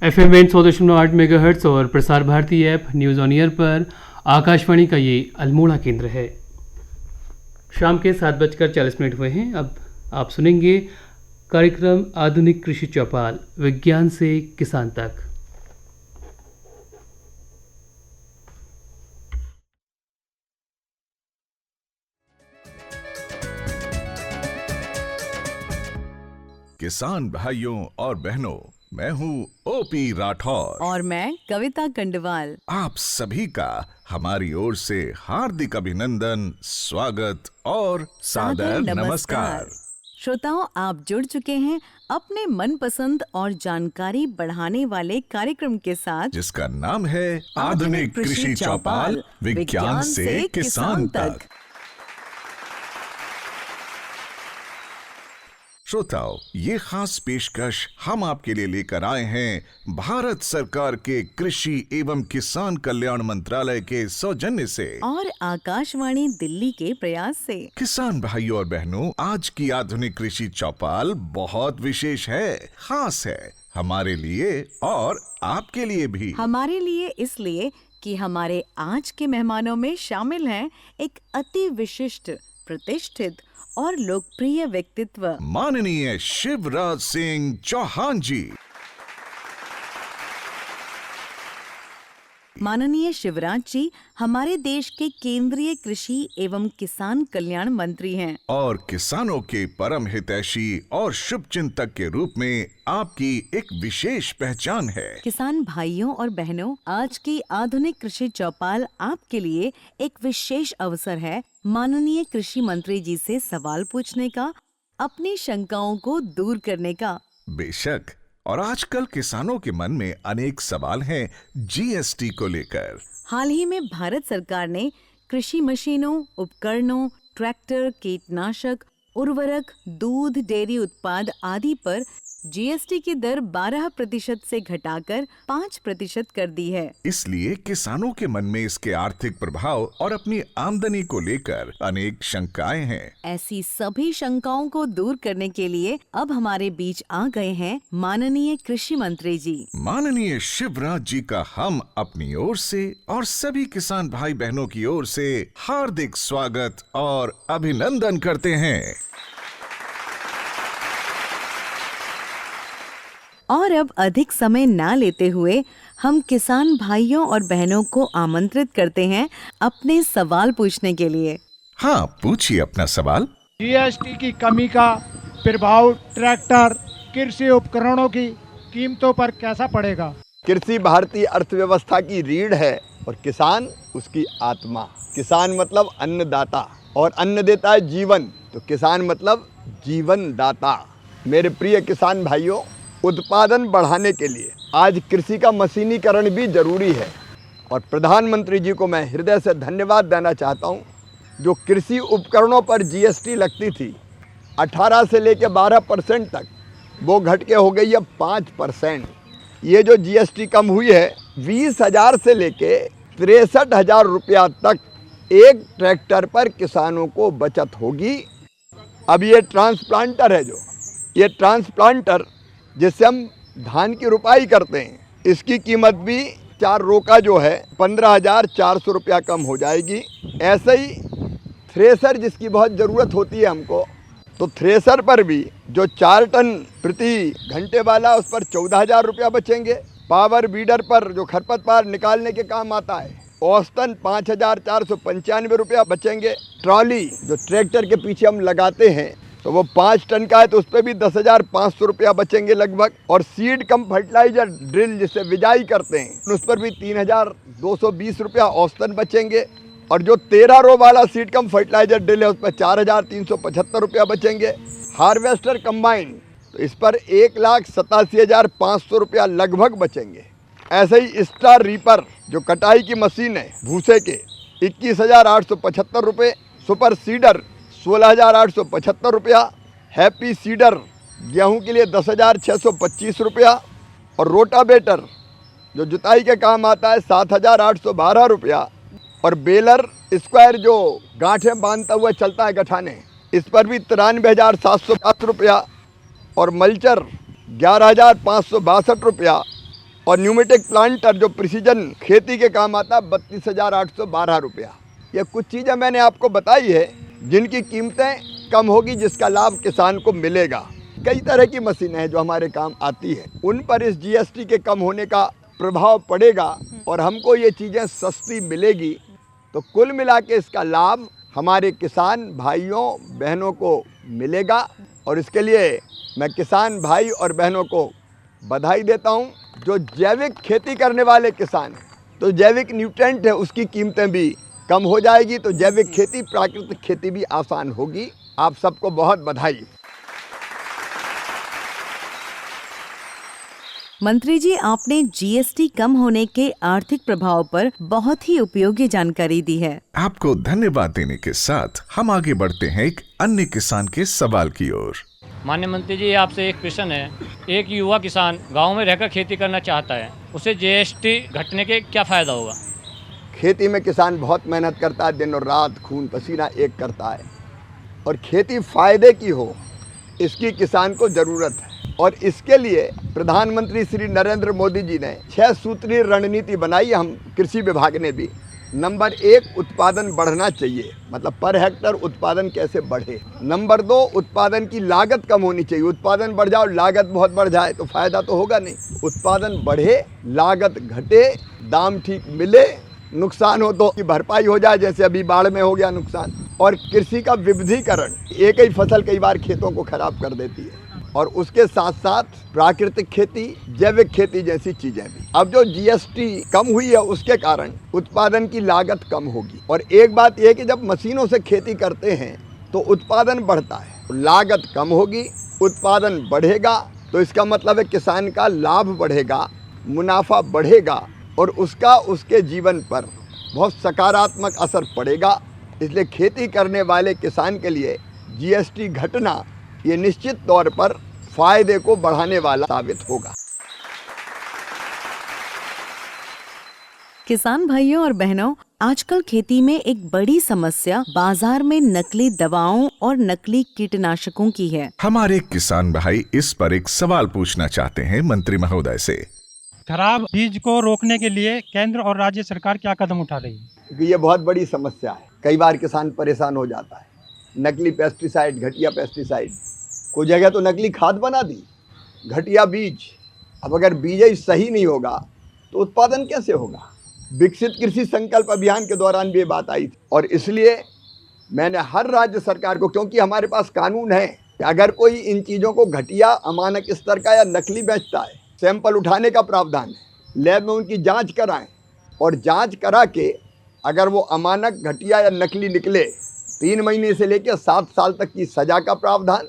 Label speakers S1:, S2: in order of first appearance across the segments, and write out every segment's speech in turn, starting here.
S1: FM 100.8 megahertz और Prasar Bharati app news on air पर आकाशवाणी का ये अल्मोड़ा केंद्र है। शाम के 7:40 हुए हैं। अब आप सुनेंगे कार्यक्रम आधुनिक कृषि चौपाल, विज्ञान से किसान तक।
S2: किसान भाइयों और बहनों, मैं हूँ ओपी राठौर
S3: और मैं कविता कंडवाल।
S2: आप सभी का हमारी ओर से हार्दिक अभिनंदन, स्वागत और सादर नमस्कार।
S3: श्रोताओं, आप जुड़ चुके हैं अपने मनपसंद और जानकारी बढ़ाने वाले कार्यक्रम के साथ, जिसका
S2: नाम है आधुनिक कृषि चौपाल, विज्ञान से किसान तक। श्रोताओं, ये खास पेशकश हम आपके लिए लेकर आए हैं भारत सरकार के कृषि एवं किसान कल्याण मंत्रालय के सौजन्य से
S3: और आकाशवाणी दिल्ली के प्रयास से।
S2: किसान भाइयों और बहनों, आज की आधुनिक कृषि चौपाल बहुत विशेष है, खास है हमारे लिए और आपके लिए भी।
S3: हमारे लिए इसलिए कि हमारे आज के मेहमानों में शामिल हैं एक अति विशिष्ट, प्रतिष्ठित और लोकप्रिय व्यक्तित्व,
S2: माननीय शिवराज सिंह चौहान जी।
S3: माननीय शिवराज जी हमारे देश के केंद्रीय कृषि एवं किसान कल्याण मंत्री हैं
S2: और किसानों के परम हितैषी और शुभचिंतक के रूप में आपकी एक विशेष पहचान है।
S3: किसान भाइयों और बहनों, आज की आधुनिक कृषि चौपाल आपके लिए एक विशेष अवसर है माननीय कृषि मंत्री जी से सवाल पूछने का, अपनी शंकाओं को दूर करने का।
S2: बेशक, और आजकल किसानों के मन में अनेक सवाल हैं जीएसटी को लेकर।
S3: हाल ही में भारत सरकार ने कृषि मशीनों, उपकरणों, ट्रैक्टर, कीटनाशक, उर्वरक, दूध, डेयरी उत्पाद आदि पर जीएसटी की दर 12% से घटाकर 5% कर दी है।
S2: इसलिए किसानों के मन में इसके आर्थिक प्रभाव और अपनी आमदनी को लेकर अनेक शंकाएं हैं।
S3: ऐसी सभी शंकाओं को दूर करने के लिए अब हमारे बीच आ गए हैं माननीय कृषि मंत्री जी।
S2: माननीय शिवराज जी का हम अपनी ओर से और सभी किसान भाई बहनों की ओर से हार्दिक स्वागत और अभिनंदन करते हैं।
S3: और अब अधिक समय ना लेते हुए हम किसान भाइयों और बहनों को आमंत्रित करते हैं अपने सवाल पूछने के लिए।
S2: हाँ, पूछिए अपना सवाल।
S4: जीएसटी की कमी का प्रभाव ट्रैक्टर, कृषि उपकरणों की कीमतों पर कैसा पड़ेगा?
S5: कृषि भारतीय अर्थव्यवस्था की रीढ़ है और किसान उसकी आत्मा। किसान मतलब अन्नदाता और अन्न देता है जीवन, तो किसान मतलब जीवन दाता। मेरे प्रिय किसान भाइयों, उत्पादन बढ़ाने के लिए आज कृषि का मशीनीकरण भी जरूरी है और प्रधानमंत्री जी को मैं हृदय से धन्यवाद देना चाहता हूं। जो कृषि उपकरणों पर जीएसटी लगती थी 18 से लेकर 12% तक, वो घट के हो गई है 5%। ये जो जीएसटी कम हुई है, 20,000 से लेके 63,000 रुपया तक एक ट्रैक्टर पर किसानों को बचत होगी। अब ये ट्रांसप्लांटर है, जो ये ट्रांसप्लांटर जिससे हम धान की रुपाई करते हैं, इसकी कीमत भी 4 रोका जो है 15,400 रुपया कम हो जाएगी। ऐसे ही थ्रेसर जिसकी बहुत ज़रूरत होती है हमको, तो थ्रेसर पर भी जो 4 टन प्रति घंटे वाला, उस पर 14,000 रुपया बचेंगे। पावर बीडर पर जो खरपतवार निकालने के काम आता है, औसतन 5,495 रुपया बचेंगे। ट्रॉली जो ट्रैक्टर के पीछे हम लगाते हैं, तो वो 5 टन का है, तो उस पर भी 10,500 रुपया बचेंगे लगभग। और सीड कम फर्टिलाइजर ड्रिल जिससे बिजाई करते हैं, उस पर भी 3,220 रुपया औसतन बचेंगे। और जो 13 रो वाला सीड कम फर्टिलाइजर ड्रिल है, उस पर 4,375 रुपया बचेंगे। हार्वेस्टर कंबाइन, तो इस पर 1,87,500 रुपया लगभग बचेंगे। ऐसे ही स्टार रीपर जो कटाई की मशीन है भूसे के, 21,875 रुपये। सुपर सीडर 16,875 रुपया। हैप्पी सीडर गेहूं के लिए 10,625 रुपया। और रोटावेटर जो जुताई के काम आता है 7,812 रुपया। और बेलर स्क्वायर जो गांठें बांधता हुआ चलता है गठाने, इस पर भी 93,750 रुपया। और मल्चर 11,562 रुपया। और न्यूमेटिक प्लांटर जो प्रिसीजन खेती के काम आता है 32,812 रुपया। ये कुछ चीज़ें मैंने आपको बताई है जिनकी कीमतें कम होगी, जिसका लाभ किसान को मिलेगा। कई तरह की मशीनें हैं जो हमारे काम आती है, उन पर इस जीएसटी के कम होने का प्रभाव पड़ेगा और हमको ये चीज़ें सस्ती मिलेगी। तो कुल मिला के इसका लाभ हमारे किसान भाइयों बहनों को मिलेगा और इसके लिए मैं किसान भाई और बहनों को बधाई देता हूँ। जो जैविक खेती करने वाले किसान हैं, तो जैविक न्यूट्रेंट है उसकी कीमतें भी कम हो जाएगी, तो जैविक खेती प्राकृतिक खेती भी आसान होगी। आप सबको बहुत बधाई।
S3: मंत्री जी, आपने जीएसटी कम होने के आर्थिक प्रभाव पर बहुत ही उपयोगी जानकारी दी है।
S2: आपको धन्यवाद देने के साथ हम आगे बढ़ते हैं एक अन्य किसान के सवाल की ओर।
S6: माननीय मंत्री जी, आपसे एक प्रश्न है। एक युवा किसान गांव में रहकर खेती करना चाहता है, उसे जीएसटी घटने के क्या फायदा होगा?
S5: खेती में किसान बहुत मेहनत करता है, दिन और रात खून पसीना एक करता है और खेती फायदे की हो इसकी किसान को ज़रूरत है। और इसके लिए प्रधानमंत्री श्री नरेंद्र मोदी जी ने 6 सूत्रीय रणनीति बनाई, हम कृषि विभाग ने भी। नंबर 1, उत्पादन बढ़ना चाहिए, मतलब पर हेक्टर उत्पादन कैसे बढ़े। नंबर 2, उत्पादन की लागत कम होनी चाहिए। उत्पादन बढ़ जाओ लागत बहुत बढ़ जाए तो फायदा तो होगा नहीं। उत्पादन बढ़े, लागत घटे, दाम ठीक मिले, नुकसान हो तो भरपाई हो जाए, जैसे अभी बाढ़ में हो गया नुकसान। और कृषि का विविधीकरण, एक ही फसल कई बार खेतों को खराब कर देती है। और उसके साथ साथ प्राकृतिक खेती, जैविक खेती जैसी चीजें भी। अब जो जीएसटी कम हुई है उसके कारण उत्पादन की लागत कम होगी। और एक बात यह कि जब मशीनों से खेती करते हैं तो उत्पादन बढ़ता है, लागत कम होगी, उत्पादन बढ़ेगा, तो इसका मतलब है किसान का लाभ बढ़ेगा, मुनाफा बढ़ेगा और उसका उसके जीवन पर बहुत सकारात्मक असर पड़ेगा। इसलिए खेती करने वाले किसान के लिए जीएसटी घटना ये निश्चित तौर पर फायदे को बढ़ाने वाला साबित होगा।
S3: किसान भाइयों और बहनों, आजकल खेती में एक बड़ी समस्या बाजार में नकली दवाओं और नकली कीटनाशकों की है।
S2: हमारे किसान भाई इस पर एक सवाल पूछना चाहते हैं मंत्री महोदय से।
S4: खराब बीज को रोकने के लिए केंद्र और राज्य सरकार क्या कदम उठा रही है?
S5: ये बहुत बड़ी समस्या है। कई बार किसान परेशान हो जाता है। नकली पेस्टिसाइड, घटिया पेस्टिसाइड, कोई जगह तो नकली खाद बना दी, घटिया बीज। अब अगर बीज ही सही नहीं होगा तो उत्पादन कैसे होगा? विकसित कृषि संकल्प अभियान के दौरान भी ये बात आई थी और इसलिए मैंने हर राज्य सरकार को, क्योंकि हमारे पास कानून है कि अगर कोई इन चीज़ों को घटिया, अमानक स्तर का या नकली बेचता है, सैंपल उठाने का प्रावधान है, लैब में उनकी जांच कराएं और जांच करा के अगर वो अमानक, घटिया या नकली निकले 3 महीने से लेकर 7 साल तक की सजा का प्रावधान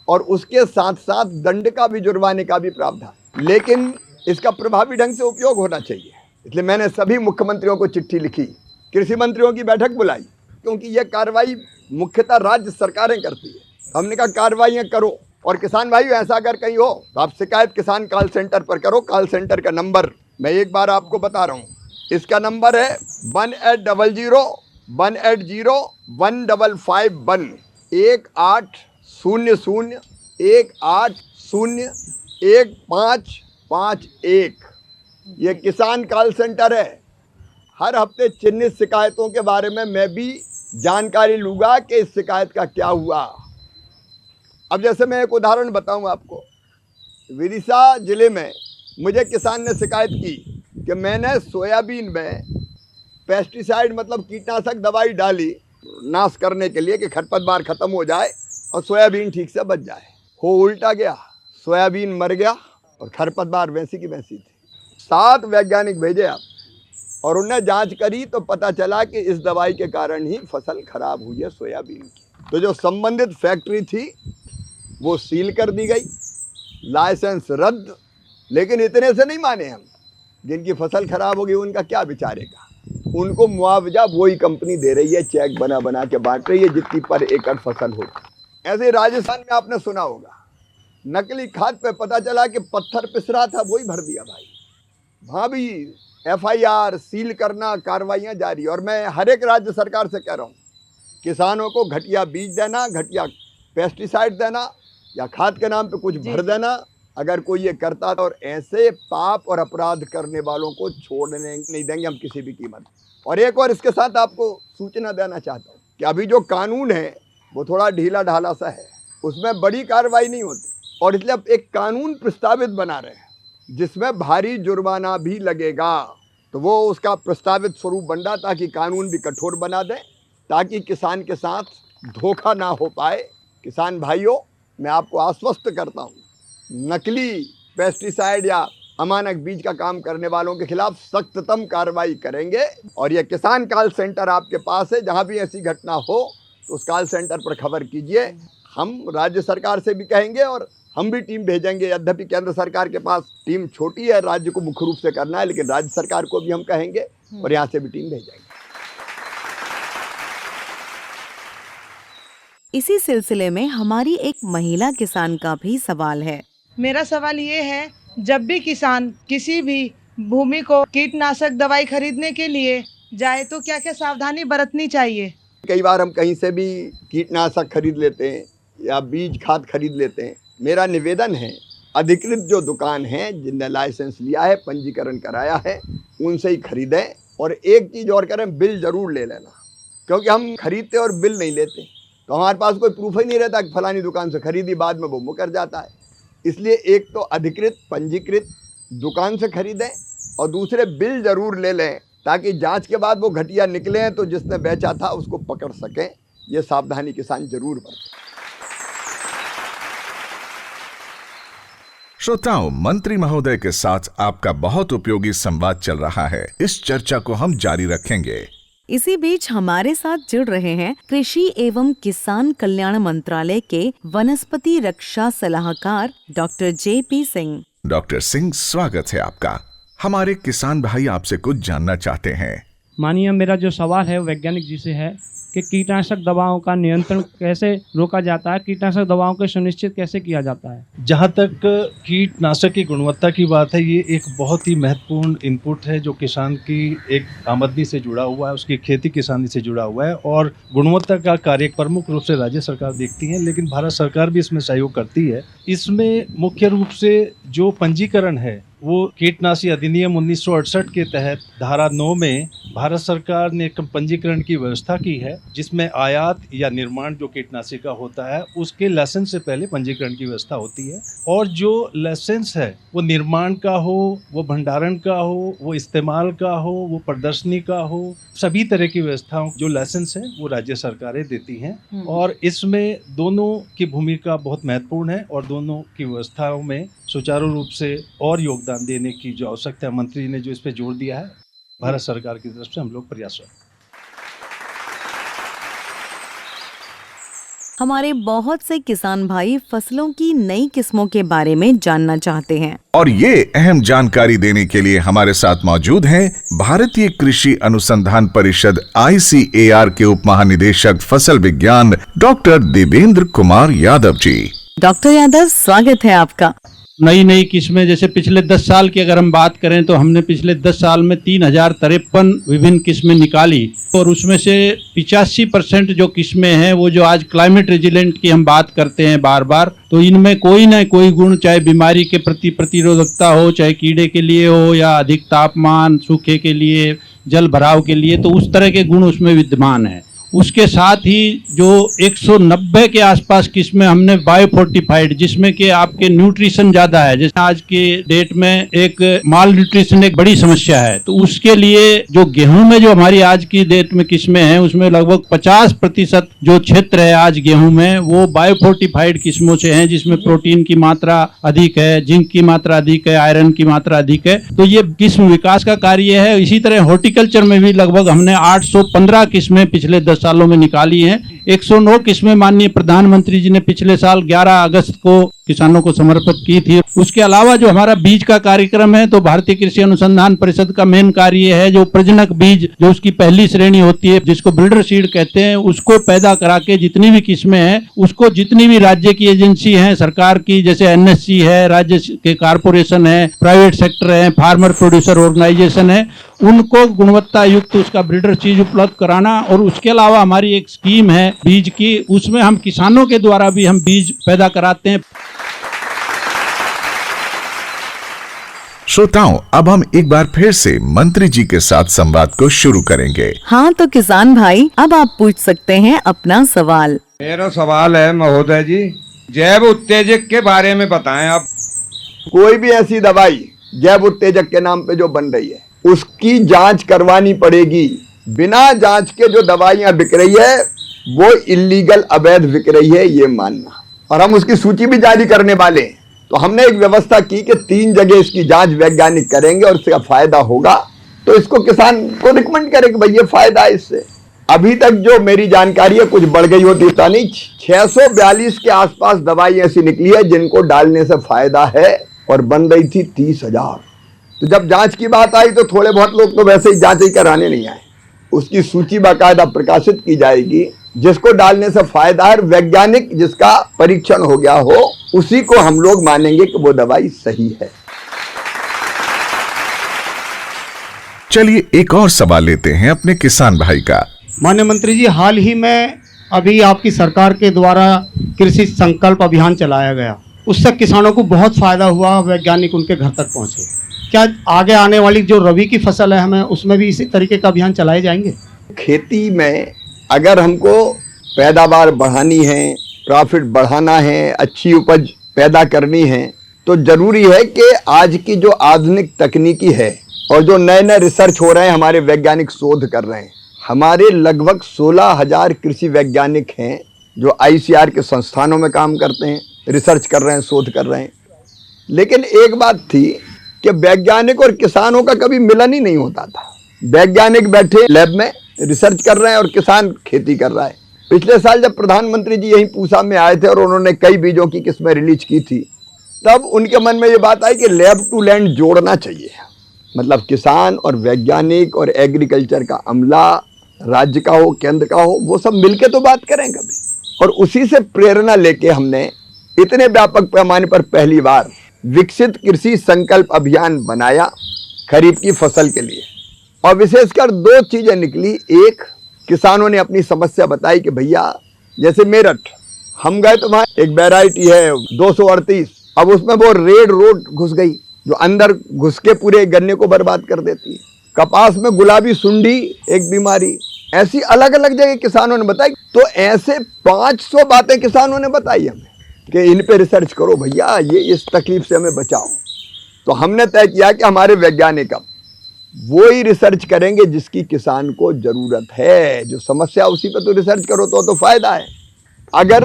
S5: और उसके साथ साथ दंड का भी, जुर्माने का भी प्रावधान। लेकिन इसका प्रभावी ढंग से उपयोग होना चाहिए। इसलिए मैंने सभी मुख्यमंत्रियों को चिट्ठी लिखी, कृषि मंत्रियों की बैठक बुलाई, क्योंकि यह कार्रवाई मुख्यतः राज्य सरकारें करती है। हमने कहा कार्रवाइयाँ करो और किसान भाइयों ऐसा अगर कहीं हो तो आप शिकायत किसान कॉल सेंटर पर करो। कॉल सेंटर का नंबर मैं एक बार आपको बता रहा हूँ, इसका नंबर है 1800-180-15551 1800-180-1551। ये किसान कॉल सेंटर है। हर हफ्ते चिन्हित शिकायतों के बारे में मैं भी जानकारी लूँगा कि इस शिकायत का क्या हुआ। अब जैसे मैं एक उदाहरण बताऊं आपको, विदिशा जिले में मुझे किसान ने शिकायत की कि मैंने सोयाबीन में पेस्टिसाइड, मतलब कीटनाशक दवाई डाली नाश करने के लिए कि खरपतवार खत्म हो जाए और सोयाबीन ठीक से बच जाए। हो उल्टा गया, सोयाबीन मर गया और खरपतवार वैसी की वैसी थी। 7 वैज्ञानिक भेजे आप और उन्हें जांच करी तो पता चला कि इस दवाई के कारण ही फसल खराब हुई है सोयाबीन की। तो जो संबंधित फैक्ट्री थी वो सील कर दी गई, लाइसेंस रद्द। लेकिन इतने से नहीं माने हम, जिनकी फसल खराब होगी उनका क्या बिचारेगा? उनको मुआवजा वही कंपनी दे रही है, चेक बना बना के बांट रही है जितनी पर एकड़ फसल होती। ऐसे राजस्थान में आपने सुना होगा, नकली खाद पे पता चला कि पत्थर पिस रहा था, वही भर दिया भाई। वहाँ भी FIR, सील करना, कार्रवाइयाँ जारी। और मैं हर एक राज्य सरकार से कह रहा हूँ, किसानों को घटिया बीज देना, घटिया पेस्टिसाइड देना या खाद के नाम पे कुछ भर देना, अगर कोई ये करता और ऐसे पाप और अपराध करने वालों को छोड़ने नहीं देंगे हम किसी भी कीमत। और एक और इसके साथ आपको सूचना देना चाहता हूँ कि अभी जो कानून है वो थोड़ा ढीला ढाला सा है, उसमें बड़ी कार्रवाई नहीं होती, और इसलिए अब एक कानून प्रस्तावित बना रहे हैं जिसमें भारी जुर्माना भी लगेगा। तो वो उसका प्रस्तावित स्वरूप बन रहा ताकि कानून भी कठोर बना दें, ताकि किसान के साथ धोखा ना हो पाए। किसान भाइयों, मैं आपको आश्वस्त करता हूँ, नकली पेस्टिसाइड या अमानक बीज का काम करने वालों के खिलाफ सख्ततम कार्रवाई करेंगे। और ये किसान कॉल सेंटर आपके पास है, जहाँ भी ऐसी घटना हो तो उस कॉल सेंटर पर खबर कीजिए। हम राज्य सरकार से भी कहेंगे और हम भी टीम भेजेंगे। यद्यपि केंद्र सरकार के पास टीम छोटी है, राज्य को मुख्य रूप से करना है, लेकिन राज्य सरकार को भी हम कहेंगे और यहाँ से भी टीम भेजेंगे।
S3: इसी सिलसिले में हमारी एक महिला किसान का भी सवाल है।
S7: मेरा सवाल ये है, जब भी किसान किसी भी भूमि को कीटनाशक दवाई खरीदने के लिए जाए तो क्या क्या सावधानी बरतनी चाहिए?
S5: कई बार हम कहीं से भी कीटनाशक खरीद लेते हैं या बीज खाद खरीद लेते हैं। मेरा निवेदन है, अधिकृत जो दुकान है जिनने लाइसेंस लिया है, पंजीकरण कराया है, उनसे ही खरीदें। और एक चीज़ और करें, बिल ज़रूर ले लेना, क्योंकि हम खरीदते और बिल नहीं लेते तो हमारे पास कोई प्रूफ ही नहीं रहता कि फलानी दुकान से खरीदी, बाद में वो मुकर जाता है। इसलिए एक तो अधिकृत पंजीकृत दुकान से खरीदें और दूसरे बिल ज़रूर ले लें, ताकि जांच के बाद वो घटिया निकले तो जिसने बेचा था उसको पकड़ सकें। ये सावधानी किसान जरूर बरतें।
S2: श्रोताओं, मंत्री महोदय के साथ आपका बहुत उपयोगी संवाद चल रहा है। इस चर्चा को हम जारी रखेंगे।
S3: इसी बीच हमारे साथ जुड़ रहे हैं कृषि एवं किसान कल्याण मंत्रालय के वनस्पति रक्षा सलाहकार doctor JP Singh.
S2: Doctor Singh, स्वागत है आपका। हमारे किसान भाई आपसे कुछ जानना चाहते हैं।
S8: मानिए, मेरा जो सवाल है वैज्ञानिक जी से है कि कीटनाशक दवाओं का नियंत्रण कैसे रोका जाता है, कीटनाशक दवाओं को सुनिश्चित कैसे किया जाता है?
S9: जहाँ तक कीटनाशक की गुणवत्ता की बात है, ये एक बहुत ही महत्वपूर्ण इनपुट है जो किसान की एक आमदनी से जुड़ा हुआ है, उसकी खेती किसानी से जुड़ा हुआ है। और गुणवत्ता का कार्य प्रमुख रूप से राज्य सरकार देखती है, लेकिन भारत सरकार भी इसमें सहयोग करती है। इसमें मुख्य रूप से जो पंजीकरण है वो कीटनाशी अधिनियम 1968 के तहत धारा 9 में भारत सरकार ने एक पंजीकरण की व्यवस्था की है, जिसमें आयात या निर्माण जो कीटनाशी का होता है उसके लाइसेंस से पहले पंजीकरण की व्यवस्था होती है। और जो लाइसेंस है वो निर्माण का हो, वो भंडारण का हो, वो इस्तेमाल का हो, वो प्रदर्शनी का हो, सभी तरह की व्यवस्थाओं जो लाइसेंस है वो राज्य सरकारें देती हैं। और इसमें दोनों की भूमिका बहुत महत्वपूर्ण है और दोनों की व्यवस्थाओं में सुचारू रूप से और योगदान देने की जो आवश्यकता है, मंत्री जी ने जो इस पे जोर दिया है, भारत सरकार की तरफ से हम लोग प्रयासरत।
S3: हमारे बहुत से किसान भाई फसलों की नई किस्मों के बारे में जानना चाहते हैं,
S2: और ये अहम जानकारी देने के लिए हमारे साथ मौजूद हैं भारतीय कृषि अनुसंधान परिषद ICAR के उप महानिदेशक फसल विज्ञान डॉक्टर देवेंद्र कुमार यादव जी।
S3: डॉक्टर यादव, स्वागत है आपका।
S8: नई किस्में, जैसे पिछले 10 साल की अगर हम बात करें तो हमने पिछले 10 साल में 3053 विभिन्न किस्में निकाली, और उसमें से 85% जो किस्में हैं वो जो आज क्लाइमेट रेजिलेंट की हम बात करते हैं बार बार, तो इनमें कोई ना कोई गुण, चाहे बीमारी के प्रति प्रतिरोधकता हो, चाहे कीड़े के लिए हो, या अधिक तापमान, सूखे के लिए, जल भराव के लिए, तो उस तरह के गुण उसमें विद्यमान है। उसके साथ ही जो 190 के आसपास किस्में हमने बायोफोर्टिफाइड, जिसमें कि आपके न्यूट्रिशन ज्यादा है, जैसे आज के डेट में एक माल न्यूट्रिशन एक बड़ी समस्या है, तो उसके लिए जो गेहूं में जो हमारी आज की डेट में किस्में हैं उसमें लगभग 50% जो क्षेत्र है आज गेहूं में वो बायोफोर्टिफाइड किस्मों से हैं, जिसमें प्रोटीन की मात्रा अधिक है, जिंक की मात्रा अधिक है, आयरन की मात्रा अधिक है। तो ये किस्म विकास का कार्य है। इसी तरह हॉर्टिकल्चर में भी लगभग हमने 815 किस्में पिछले 10 सालों में निकाली हैं। 109 किस्में माननीय प्रधानमंत्री जी ने पिछले साल 11 अगस्त को किसानों को समर्पित की थी। उसके अलावा जो हमारा बीज का कार्यक्रम है, तो भारतीय कृषि अनुसंधान परिषद का मेन कार्य है जो प्रजनक बीज, जो उसकी पहली श्रेणी होती है जिसको ब्रीडर सीड कहते हैं, उसको पैदा करा के जितनी भी किस्में हैं उसको जितनी भी राज्य की एजेंसी हैं सरकार की, जैसे NSC है, राज्य के कारपोरेशन है, प्राइवेट सेक्टर है, फार्मर प्रोड्यूसर ऑर्गेनाइजेशन है, उनको गुणवत्ता युक्त उसका ब्रीडर सीड उपलब्ध कराना। और उसके अलावा हमारी एक स्कीम है बीज की, उसमें हम किसानों के द्वारा भी हम बीज पैदा कराते हैं।
S2: श्रोताओं, अब हम एक बार फिर से मंत्री जी के साथ संवाद को शुरू करेंगे।
S3: हाँ तो किसान भाई, अब आप पूछ सकते हैं अपना सवाल।
S10: मेरा सवाल है महोदय जी, जैव उत्तेजक के बारे में बताएं आप।
S5: कोई भी ऐसी दवाई जैव उत्तेजक के नाम पे जो बन रही है, उसकी जांच करवानी पड़ेगी। बिना जांच के जो दवाइयां बिक रही है वो इल्लीगल, अवैध बिक रही है, ये मानना। और हम उसकी सूची भी जारी करने वाले हैं। तो हमने एक व्यवस्था की कि 3 जगह इसकी जांच वैज्ञानिक करेंगे और इसका फायदा होगा तो इसको किसान को रिकमेंड करें कि भाई ये फायदा है इससे। अभी तक जो मेरी जानकारी है, कुछ बढ़ गई होती पता नहीं, 642 के आसपास दवाई ऐसी निकली है जिनको डालने से फायदा है, और बन रही थी 30,000। तो जब जांच की बात आई तो थोड़े बहुत लोग तो वैसे ही जांच ही कराने नहीं आए। उसकी सूची बाकायदा प्रकाशित की जाएगी, जिसको डालने से फायदा है, वैज्ञानिक जिसका परीक्षण हो गया हो, उसी को हम लोग मानेंगे कि वो दवाई सही है।
S2: चलिए एक और सवाल लेते हैं अपने किसान भाई का।
S11: माननीय मंत्री जी, हाल ही में अभी आपकी सरकार के द्वारा कृषि संकल्प अभियान चलाया गया, उससे किसानों को बहुत फायदा हुआ, वैज्ञानिक उनके घर तक पहुंचे। क्या आगे आने वाली जो रबी की फसल है, हमें उसमें भी इसी तरीके का अभियान चलाए जाएंगे?
S5: खेती में अगर हमको पैदावार बढ़ानी है, प्रॉफिट बढ़ाना है, अच्छी उपज पैदा करनी है, तो जरूरी है कि आज की जो आधुनिक तकनीकी है और जो नए नए रिसर्च हो रहे हैं, हमारे वैज्ञानिक शोध कर रहे हैं। हमारे लगभग 16,000 कृषि वैज्ञानिक हैं जो ICAR के संस्थानों में काम करते हैं, रिसर्च कर रहे हैं, शोध कर रहे हैं। लेकिन एक बात थी कि वैज्ञानिक और किसानों का कभी मिलन ही नहीं होता था। वैज्ञानिक बैठे लैब में रिसर्च कर रहे हैं और किसान खेती कर रहा है। पिछले साल जब प्रधानमंत्री जी यहीं पूसा में आए थे और उन्होंने कई बीजों की किस्में रिलीज की थी, तब उनके मन में ये बात आई कि लैब टू लैंड जोड़ना चाहिए। मतलब किसान और वैज्ञानिक और एग्रीकल्चर का अमला, राज्य का हो, केंद्र का हो, वो सब मिलके तो बात करें कभी। और उसी से प्रेरणा लेके हमने इतने व्यापक पैमाने पर पहली बार विकसित कृषि संकल्प अभियान बनाया खरीफ की फसल के लिए। और विशेषकर 2 चीजें निकली। एक, किसानों ने अपनी समस्या बताई कि भैया जैसे मेरठ हम गए तो वहाँ एक वैरायटी है 238, अब उसमें वो रेड रोड घुस गई जो अंदर घुस के पूरे गन्ने को बर्बाद कर देती है। कपास में गुलाबी सुंडी एक बीमारी, ऐसी अलग अलग जगह किसानों ने बताई। तो ऐसे 500 बातें किसानों ने बताई हमें कि इन पे रिसर्च करो भैया, ये इस तकलीफ से हमें बचाओ। तो हमने तय किया कि हमारे वैज्ञानिक अब वो ही रिसर्च करेंगे जिसकी किसान को जरूरत है। जो समस्या उसी पे तो रिसर्च करो तो फायदा है। अगर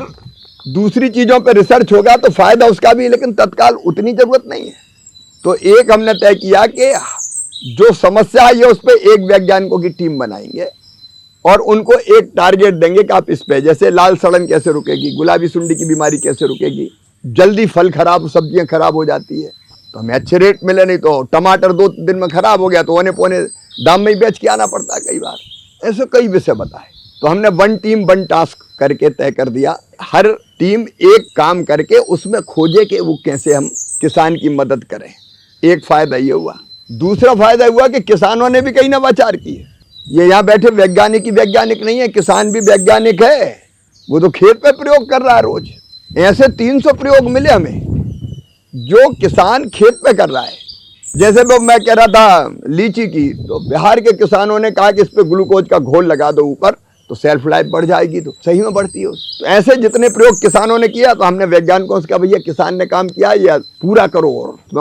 S5: दूसरी चीजों पे रिसर्च होगा तो फायदा उसका भी, लेकिन तत्काल उतनी जरूरत नहीं है। तो एक हमने तय किया कि जो समस्या है उस पर एक वैज्ञानिकों की टीम बनाएंगे और उनको एक टारगेट देंगे कि आप इस पे, जैसे लाल सड़न कैसे रुकेगी, गुलाबी सुंडी की बीमारी कैसे रुकेगी, जल्दी फल खराब, सब्जियां खराब हो जाती है तो हमें अच्छे रेट मिले, नहीं तो टमाटर 2 दिन में खराब हो गया तो औने पौने दाम में ही बेच के आना पड़ता है कई बार। ऐसे कई विषय बताए। तो हमने 1 टीम 1 टास्क करके तय कर दिया। हर टीम एक काम करके उसमें खोजे कि वो कैसे हम किसान की मदद करें। एक फायदा ये हुआ। दूसरा फायदा हुआ कि किसानों ने भी कई नवाचार किए। ये यहाँ बैठे वैज्ञानिक ही वैज्ञानिक नहीं है, किसान भी वैज्ञानिक है। वो तो खेत पे प्रयोग कर रहा है रोज। ऐसे 300 प्रयोग मिले हमें जो किसान खेत पे कर रहा है। जैसे वो मैं कह रहा था लीची की, तो बिहार के किसानों ने कहा कि इस पे ग्लूकोज का घोल लगा दो ऊपर तो सेल्फ लाइफ बढ़ जाएगी, तो सही में बढ़ती है। तो ऐसे जितने प्रयोग किसानों ने किया तो हमने वैज्ञानिकों से कहा भैया किसान ने काम किया या पूरा करो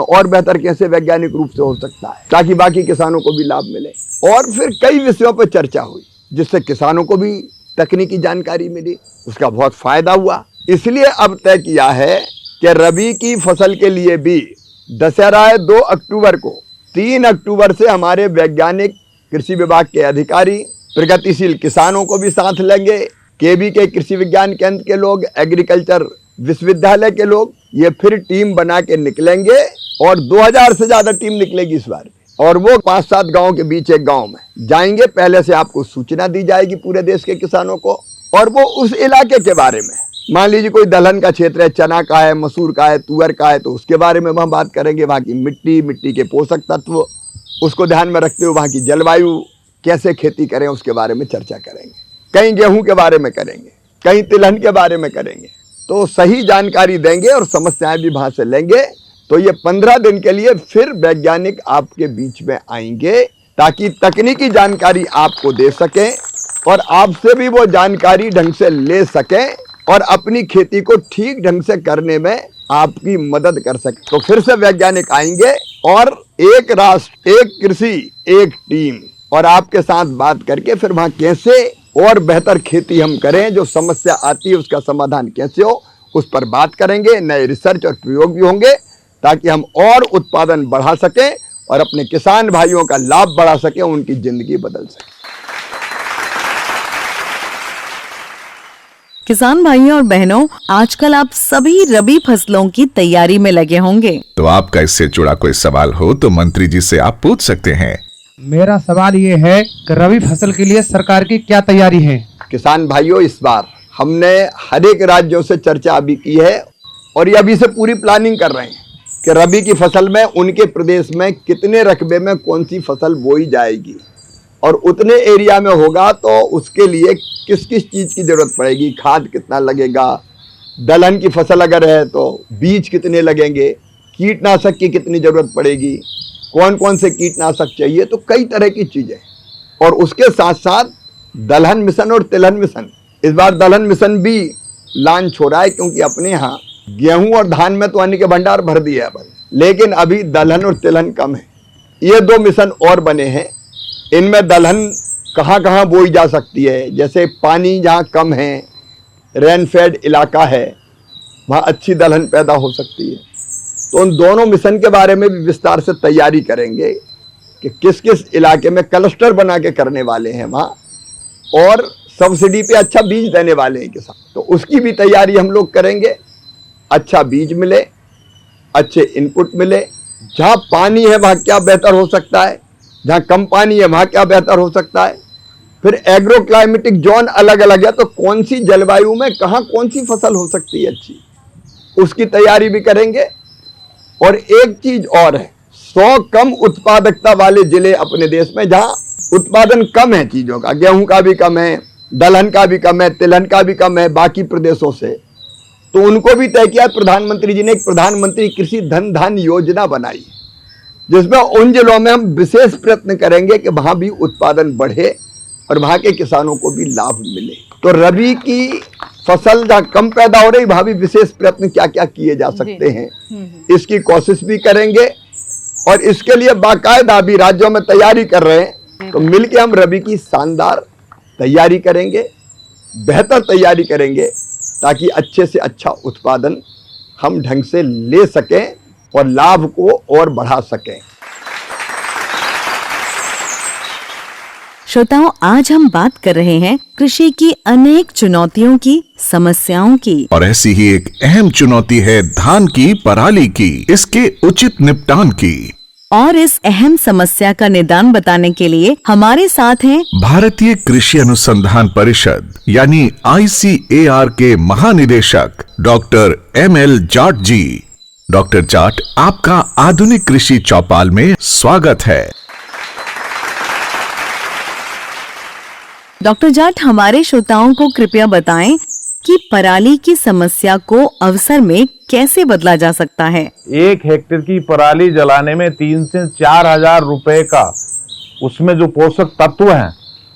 S5: और बेहतर कैसे वैज्ञानिक रूप से हो सकता है ताकि बाकी किसानों को भी लाभ मिले। और फिर कई विषयों पर चर्चा हुई जिससे किसानों को भी तकनीकी जानकारी मिली, उसका बहुत फायदा हुआ। इसलिए अब तय किया है कि रबी की फसल के लिए भी दशहरा है 2 अक्टूबर को, 3 अक्टूबर से हमारे वैज्ञानिक, कृषि विभाग के अधिकारी, प्रगतिशील किसानों को भी साथ लेंगे, केवी के कृषि विज्ञान केंद्र के लोग, एग्रीकल्चर विश्वविद्यालय के लोग, ये फिर टीम बना के निकलेंगे और 2000 से ज्यादा टीम निकलेगी इस बार। और वो 5-7 गाँव के बीच एक गाँव में जाएंगे। पहले से आपको सूचना दी जाएगी पूरे देश के किसानों को, और वो उस इलाके के बारे में, मान लीजिए कोई दलहन का क्षेत्र है, चना का है, मसूर का है, तुअर का है, तो उसके बारे में हम बात करेंगे। वहाँ की मिट्टी के पोषक तत्व, उसको ध्यान में रखते हुए वहाँ की जलवायु, कैसे खेती करें उसके बारे में चर्चा करेंगे। कहीं गेहूं के बारे में करेंगे, कहीं तिलहन के बारे में करेंगे। तो सही जानकारी देंगे और समस्याएं भी वहाँ से लेंगे तो ये 15 दिन के लिए फिर वैज्ञानिक आपके बीच में आएंगे ताकि तकनीकी जानकारी आपको दे सकें और आपसे भी वो जानकारी ढंग से ले सकें और अपनी खेती को ठीक ढंग से करने में आपकी मदद कर सके। तो फिर से वैज्ञानिक आएंगे और एक राष्ट्र, एक कृषि, एक टीम, और आपके साथ बात करके फिर वहाँ कैसे और बेहतर खेती हम करें, जो समस्या आती है उसका समाधान कैसे हो, उस पर बात करेंगे। नए रिसर्च और प्रयोग भी होंगे ताकि हम और उत्पादन बढ़ा सकें और अपने किसान भाइयों का लाभ बढ़ा सकें, उनकी जिंदगी बदल सके।
S3: किसान भाइयों और बहनों, आजकल आप सभी रबी फसलों की तैयारी में लगे होंगे।
S2: तो आपका इससे जुड़ा कोई सवाल हो तो मंत्री जी से आप पूछ सकते हैं।
S12: मेरा सवाल ये है कि रबी फसल के लिए सरकार की क्या तैयारी है?
S5: किसान भाइयों, इस बार हमने हर एक राज्यों से चर्चा अभी की है और ये अभी से पूरी प्लानिंग कर रहे हैं कि रबी की फसल में उनके प्रदेश में कितने रकबे में कौन सी फसल बोई जाएगी और उतने एरिया में होगा तो उसके लिए किस किस चीज़ की ज़रूरत पड़ेगी, खाद कितना लगेगा, दलहन की फसल अगर है तो बीज कितने लगेंगे, कीटनाशक की कितनी ज़रूरत पड़ेगी, कौन कौन से कीटनाशक चाहिए, तो कई तरह की चीज़ें। और उसके साथ साथ दलहन मिशन और तिलहन मिशन, इस बार दलहन मिशन भी लॉन्च हो रहा है क्योंकि अपने यहाँ गेहूं और धान में तो अन्न के भंडार भर दिए हैं, लेकिन अभी दलहन और तिलहन कम है। ये 2 मिशन और बने हैं। इनमें दलहन कहाँ कहाँ बोई जा सकती है, जैसे पानी जहाँ कम है, रेनफेड इलाका है, वहाँ अच्छी दलहन पैदा हो सकती है। तो उन दोनों मिशन के बारे में भी विस्तार से तैयारी करेंगे कि किस किस इलाके में क्लस्टर बना के करने वाले हैं वहाँ, और सब्सिडी पे अच्छा बीज देने वाले हैं किसान, तो उसकी भी तैयारी हम लोग करेंगे। अच्छा बीज मिले, अच्छे इनपुट मिले, जहाँ पानी है वहाँ क्या बेहतर हो सकता है, जहाँ कम पानी है वहाँ क्या बेहतर हो सकता है। फिर एग्रो क्लाइमेटिक जोन अलग अलग है, तो कौन सी जलवायु में कहाँ कौन सी फसल हो सकती है अच्छी, उसकी तैयारी भी करेंगे। और एक चीज और है, 100 कम उत्पादकता वाले जिले अपने देश में जहाँ उत्पादन कम है चीजों का, गेहूं का भी कम है, दलहन का भी कम है, तिलहन का भी कम है बाकी प्रदेशों से, तो उनको भी तय किया। प्रधानमंत्री जी ने एक प्रधानमंत्री कृषि धन धान्य योजना बनाई, जिसमें उन जिलों में हम विशेष प्रयत्न करेंगे कि वहां भी उत्पादन बढ़े और वहां के किसानों को भी लाभ मिले। तो रबी की फसल जहाँ कम पैदा हो रही, वहां भी विशेष प्रयत्न क्या क्या किए जा सकते हैं, इसकी कोशिश भी करेंगे। और इसके लिए बाकायदा भी राज्यों में तैयारी कर रहे हैं, तो मिलके हम रबी की शानदार तैयारी करेंगे, बेहतर तैयारी करेंगे, ताकि अच्छे से अच्छा उत्पादन हम ढंग से ले सकें और लाभ को और बढ़ा सकें।
S3: श्रोताओं, आज हम बात कर रहे हैं कृषि की अनेक चुनौतियों की, समस्याओं की।
S2: और ऐसी ही एक अहम चुनौती है धान की पराली की, इसके उचित निपटान की।
S3: और इस अहम समस्या का निदान बताने के लिए हमारे साथ हैं
S2: भारतीय कृषि अनुसंधान परिषद यानी ICAR के महानिदेशक डॉक्टर ML जाट जी। डॉक्टर जाट, आपका आधुनिक कृषि चौपाल में स्वागत है।
S3: डॉक्टर जाट, हमारे श्रोताओं को कृपया बताएं कि पराली की समस्या को अवसर में कैसे बदला जा सकता है।
S13: 1 हेक्टेयर की पराली जलाने में 3 से 4 हजार रुपए का, उसमें जो पोषक तत्व हैं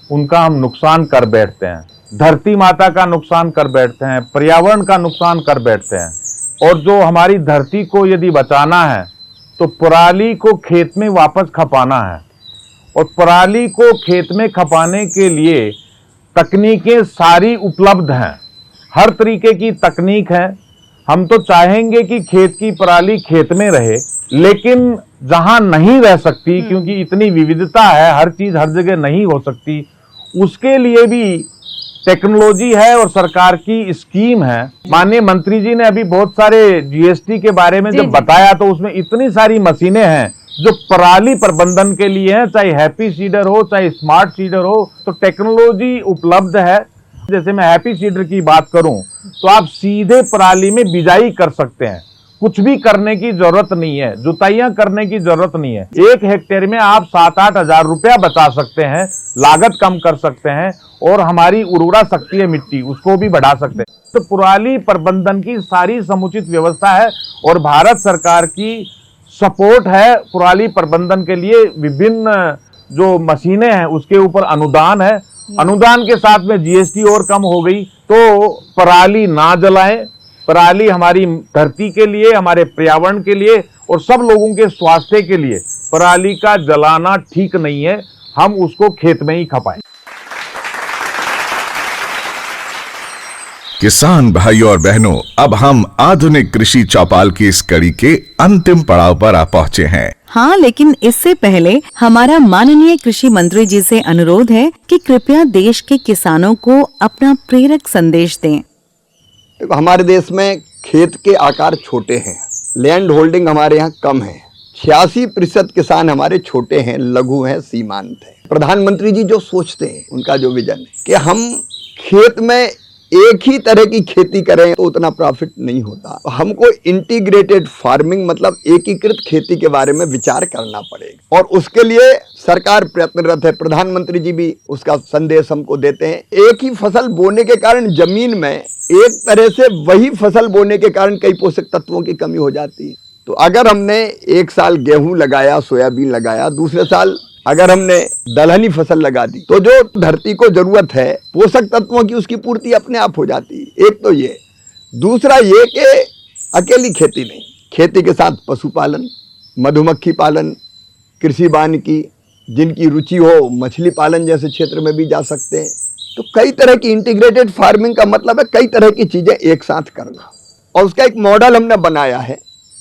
S13: उनका हम नुकसान कर बैठते हैं, धरती माता का नुकसान कर बैठते हैं, पर्यावरण का नुकसान कर बैठते हैं। और जो हमारी धरती को यदि बचाना है तो पराली को खेत में वापस खपाना है, और पराली को खेत में खपाने के लिए तकनीकें सारी उपलब्ध हैं, हर तरीके की तकनीक है। हम तो चाहेंगे कि खेत की पराली खेत में रहे, लेकिन जहां नहीं रह सकती, क्योंकि इतनी विविधता है, हर चीज हर जगह नहीं हो सकती, उसके लिए भी टेक्नोलॉजी है और सरकार की स्कीम है। माननीय मंत्री जी ने अभी बहुत सारे GST के बारे में जब बताया, तो उसमें इतनी सारी मशीनें हैं जो पराली प्रबंधन के लिए है, चाहे हैप्पी सीडर हो, चाहे स्मार्ट सीडर हो, तो टेक्नोलॉजी उपलब्ध है। जैसे मैं हैप्पी सीडर की बात करूं तो आप सीधे पराली में बिजाई कर सकते हैं, कुछ भी करने की जरूरत नहीं है, जुताइयां करने की जरूरत नहीं है। 1 हेक्टेयर में आप 7-8 हजार रुपया बचा सकते हैं, लागत कम कर सकते हैं और हमारी उर्वरा शक्ति है मिट्टी, उसको भी बढ़ा सकते हैं। तो पराली प्रबंधन की सारी समुचित व्यवस्था है और भारत सरकार की सपोर्ट है पराली प्रबंधन के लिए। विभिन्न जो मशीनें हैं उसके ऊपर अनुदान है, अनुदान के साथ में जीएसटी और कम हो गई। तो पराली ना जलाएं, पराली हमारी धरती के लिए, हमारे पर्यावरण के लिए और सब लोगों के स्वास्थ्य के लिए पराली का जलाना ठीक नहीं है, हम उसको खेत में ही खपाएं।
S2: किसान भाइयों और बहनों, अब हम आधुनिक कृषि चौपाल की इस कड़ी के अंतिम पड़ाव पर आ पहुंचे हैं।
S3: हाँ, लेकिन इससे पहले हमारा माननीय कृषि मंत्री जी से अनुरोध है कि कृपया देश के किसानों को अपना प्रेरक संदेश दें।
S5: हमारे देश में खेत के आकार छोटे हैं, लैंड होल्डिंग हमारे यहाँ कम है, 86% किसान हमारे छोटे हैं, लघु हैं, सीमांत हैं। प्रधानमंत्री जी जो सोचते हैं, उनका जो विजन है कि हम खेत में एक ही तरह की खेती करें तो उतना प्रॉफिट नहीं होता, हमको इंटीग्रेटेड फार्मिंग मतलब एकीकृत खेती के बारे में विचार करना पड़ेगा और उसके लिए सरकार प्रयत्नरत है। प्रधानमंत्री जी भी उसका संदेश हमको देते हैं। एक ही फसल बोने के कारण जमीन में एक तरह से वही फसल बोने के कारण कई पोषक तत्वों की कमी हो जाती है। तो अगर हमने एक साल गेहूं लगाया, सोयाबीन लगाया, दूसरे साल अगर हमने दलहनी फसल लगा दी तो जो धरती को जरूरत है पोषक तत्वों की, उसकी पूर्ति अपने आप हो जाती है। एक तो ये, दूसरा ये कि अकेली खेती नहीं, खेती के साथ पशुपालन, मधुमक्खी पालन, कृषि वानिकी, जिनकी रुचि हो मछली पालन जैसे क्षेत्र में भी जा सकते हैं। तो कई तरह की इंटीग्रेटेड फार्मिंग का मतलब है कई तरह की चीजें एक साथ करना, और उसका एक मॉडल हमने बनाया है।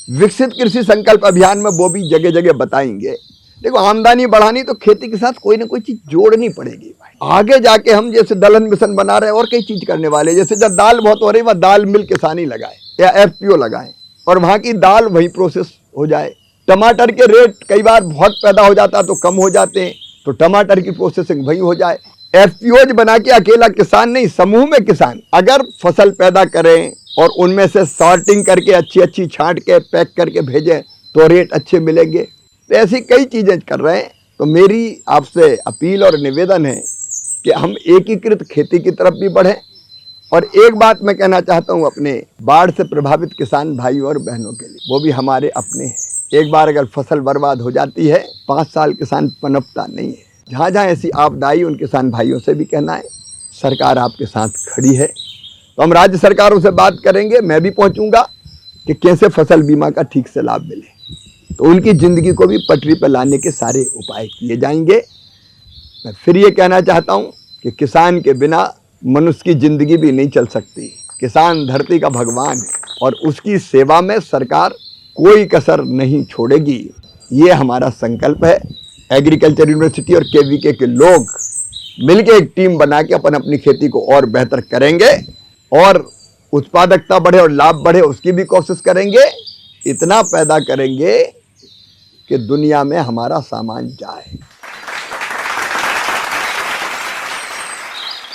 S5: विकसित कृषि संकल्प अभियान में वो भी जगह जगह बताएंगे। देखो, आमदनी बढ़ानी तो खेती के साथ कोई ना कोई चीज जोड़नी पड़ेगी भाई। आगे जाके हम जैसे दलहन मिशन बना रहे हैं और कई चीज करने वाले, जैसे जब दाल बहुत हो रही है वह दाल मिल किसानी लगाए या एफपीओ लगाए और वहां की दाल वही प्रोसेस हो जाए। टमाटर के रेट कई बार बहुत पैदा हो जाता तो कम हो जाते हैं, तो टमाटर की प्रोसेसिंग वही हो जाए। एफपीओज बना के अकेला किसान नहीं, समूह में किसान अगर फसल पैदा करें और उनमें से सॉर्टिंग करके अच्छी छांट के पैक करके भेजें तो रेट अच्छे मिलेंगे। तो ऐसी कई चीजें कर रहे हैं। तो मेरी आपसे अपील और निवेदन है कि हम एकीकृत खेती की तरफ भी बढ़ें। और एक बात मैं कहना चाहता हूँ अपने बाढ़ से प्रभावित किसान भाइयों और बहनों के लिए, वो भी हमारे अपने हैं। एक बार अगर फसल बर्बाद हो जाती है 5 साल किसान पनपता नहीं है। जहाँ जहाँ ऐसी आपदा आई उन किसान भाइयों से भी कहना है सरकार आपके साथ खड़ी है। तो हम राज्य सरकारों से बात करेंगे, मैं भी पहुँचूँगा कि कैसे फसल बीमा का ठीक से लाभ मिले, तो उनकी ज़िंदगी को भी पटरी पर लाने के सारे उपाय किए जाएंगे। मैं फिर ये कहना चाहता हूँ कि किसान के बिना मनुष्य की ज़िंदगी भी नहीं चल सकती। किसान धरती का भगवान है और उसकी सेवा में सरकार कोई कसर नहीं छोड़ेगी, ये हमारा संकल्प है। एग्रीकल्चर यूनिवर्सिटी और केवीके के लोग मिलकर एक टीम बना के अपनी खेती को और बेहतर करेंगे और उत्पादकता बढ़े और लाभ बढ़े उसकी भी कोशिश करेंगे। इतना पैदा करेंगे कि दुनिया में हमारा सामान जाए।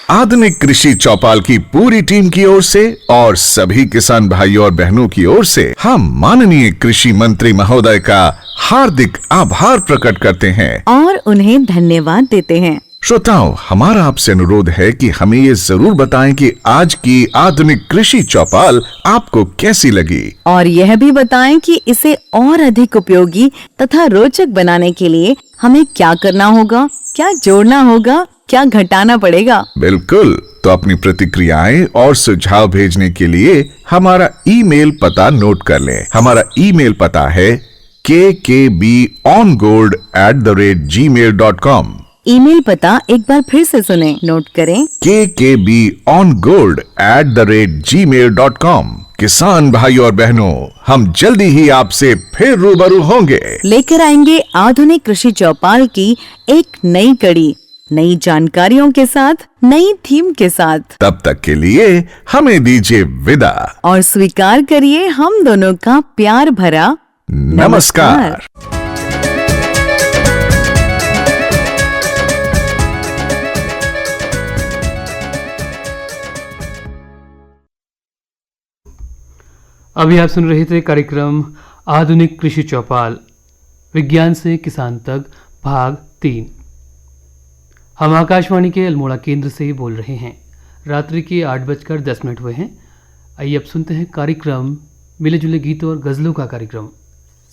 S2: आधुनिक कृषि चौपाल की पूरी टीम की ओर से और सभी किसान भाइयों और बहनों की ओर से हम माननीय कृषि मंत्री महोदय का हार्दिक आभार प्रकट करते हैं
S3: और उन्हें धन्यवाद देते हैं।
S2: श्रोताओं, हमारा आपसे अनुरोध है कि हमें ये जरूर बताएं कि आज की आधुनिक कृषि चौपाल आपको कैसी लगी
S3: और यह भी बताएं कि इसे और अधिक उपयोगी तथा रोचक बनाने के लिए हमें क्या करना होगा, क्या जोड़ना होगा, क्या घटाना पड़ेगा।
S2: बिल्कुल, तो अपनी प्रतिक्रियाएं और सुझाव भेजने के लिए हमारा ईमेल पता नोट कर लें। हमारा ईमेल पता है kkbongold@gmail.com।
S3: ईमेल पता एक बार फिर से सुने, नोट करें
S2: kkbongold@gmail.com। किसान भाइयों और बहनों, हम जल्दी ही आपसे फिर रूबरू होंगे,
S3: लेकर आएंगे आधुनिक कृषि चौपाल की एक नई कड़ी, नई जानकारियों के साथ, नई थीम के साथ।
S2: तब तक के लिए हमें दीजिए विदा
S3: और स्वीकार करिए हम दोनों का प्यार भरा
S2: नमस्कार।
S1: अभी आप सुन रहे थे कार्यक्रम आधुनिक कृषि चौपाल, विज्ञान से किसान तक, भाग 3। हम आकाशवाणी के अल्मोड़ा केंद्र से बोल रहे हैं। रात्रि के 8:10 हुए हैं। आइए अब सुनते हैं कार्यक्रम मिले जुले गीतों और गज़लों का कार्यक्रम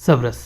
S1: सबरस।